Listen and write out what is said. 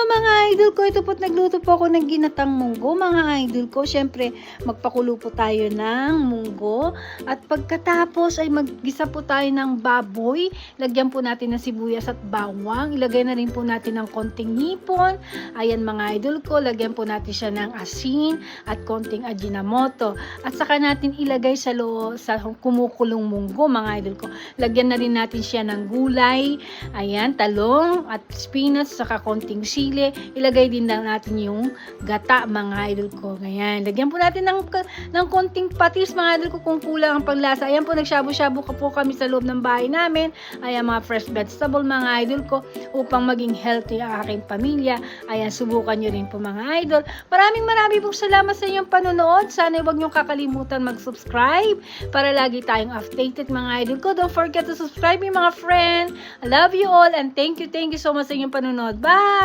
mga idol ko, ito po't nagluto po ako ng ginatang munggo mga idol ko. Syempre, magpakulo po tayo ng munggo at pagkatapos ay maggisa po tayo ng baboy. Lagyan po natin ng sibuyas at bawang. Ilagay na rin po natin ng konting hipon. Ayan mga idol ko, lagyan po natin siya ng asin at konting ajinomoto. At saka natin ilagay sa kumukulong munggo mga idol ko. Lagyan na rin natin siya ng gulay. Ayan, talong at spinach, saka konting sili. Ilagay din na natin yung gata mga idol ko. Ayan, lagyan po natin ng konting patis mga idol ko kung kulang ang panglasa. Ayan po, nagshabu-shabu po kami sa loob ng bahay namin. Ayan, mga fresh vegetable mga idol ko upang maging healthy ang aking pamilya. Ayan, subukan nyo rin po mga idol. Maraming pong salamat sa inyong panonood. Sana huwag nyo kakalimutan mag-subscribe para lagi tayong updated mga idol ko. Don't forget to subscribe mga friend. I love you all and thank you so much sa inyong panonood. Bye!